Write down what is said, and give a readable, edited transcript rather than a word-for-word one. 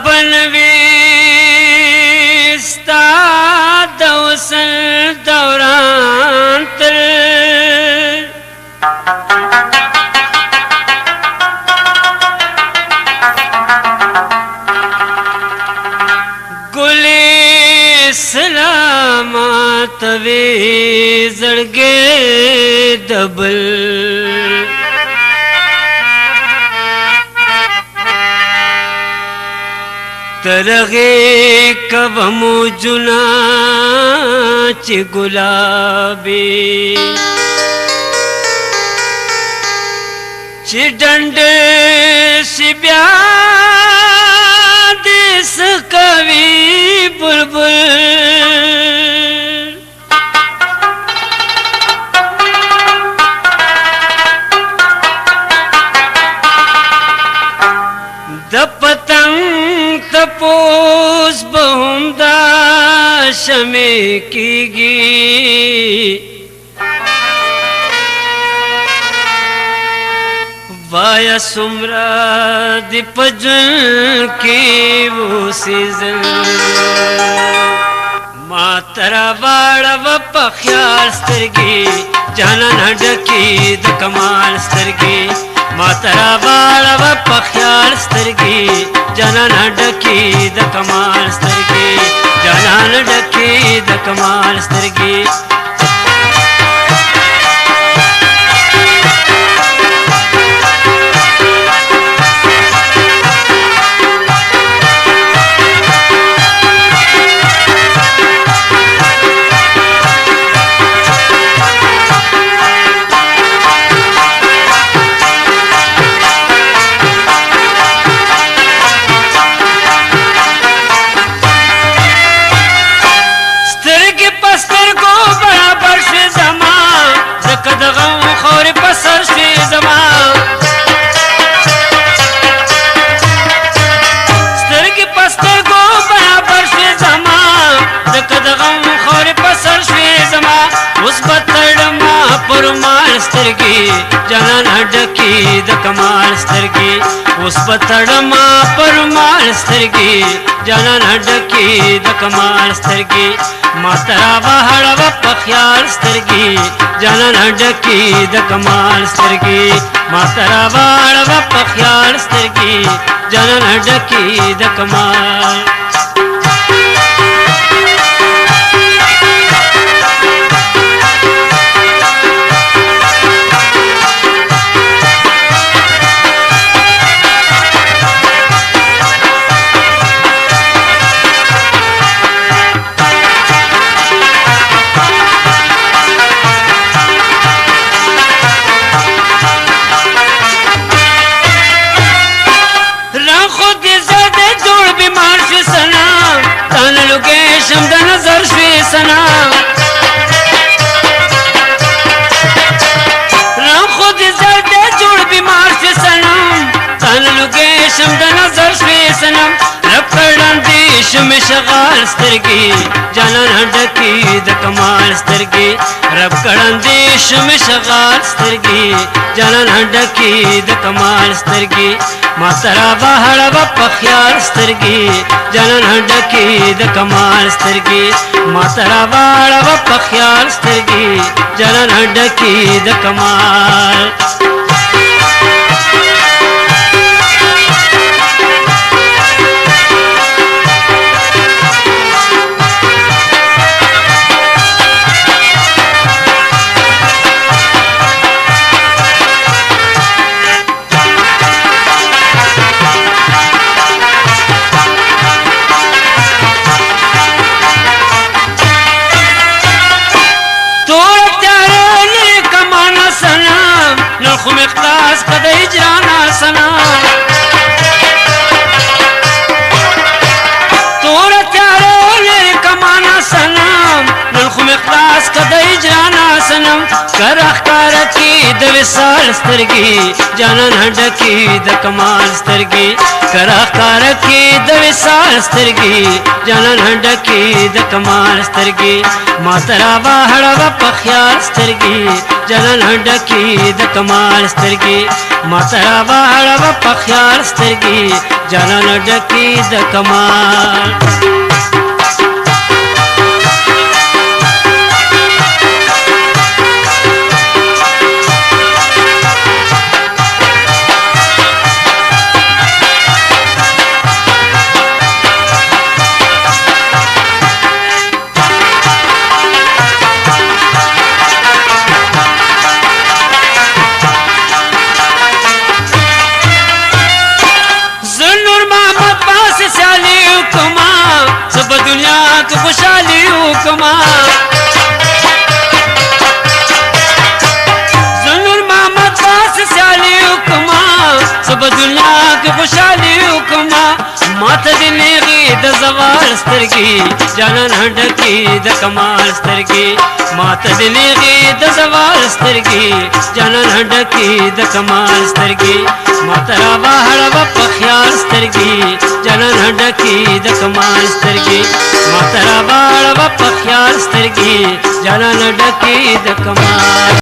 بنویستا د وصل دوران تر گلی سلامات وی زړګې دبل ترغه کومو جنا چې ګلابي چې ډنډ سی بیا دس کوي بلبل د پتنګ تپوس بهم دا شمع کیږي وایا سمرا دی پجن کی وہ سیزن ما ترا واړه و په خیال سترګې جانا نډکی د کمال سترګې ما ترا واړه و په خیال سترګې جانا نډکی د کمال سترګې جانا نډکی د کمال سترګې جانا نډکی د کمال سترګې اوس پتړما پرمال سترګې جانا نډکی د کمال سترګې ما ترا وهړه و په خیال سترګې جانا نډکی د کمال سترګې ما ترا وهړه و په خیال سترګې جانا نډکی د کمال شم شغال سترګې جانا نډکی د کمال سترګې رب کړندې شم شغال سترګې جانا نډکی د کمال سترګې ما ترا وهړه و په خیال سترګې جانا نډکی د کمال سترګې ما ترا وهړه و په خیال سترګې جانا نډکی د کمال خو مخلاص قد اجرانا سنا تور تیارو لري کمانا سنم نن خو مخلاص قد اجرانا سنم کرخ کار کی د وصال سترګي جانان ډکی د کمال سترګي کرا کار کی د وصال سترګي جانان ډکی د کمال سترګي ما ترا واهړه په خیال سترګي جانان ډکی د کمال سترګي ما ترا واهړه په خیال سترګي جانان ډکی د کمال खुशहाली हुक्मा ज़ुल्लुल मोहम्मद पास स्याली हुक्मा सब दुनिया की खुशहाली हुक्मा मात दिनेगी द ज़वाल स्तरगी जानन ढकी द कमाल स्तरगी मात दिनेगी द ज़वाल स्तरगी जानन ढकी द कमाल स्तरगी मातरा बाहर व ख्याल स्तरगी जानन ढकी द कमाल स्तरगी मातरा बाहर व ख्याल स्तरगी जानन ढकी द कमाल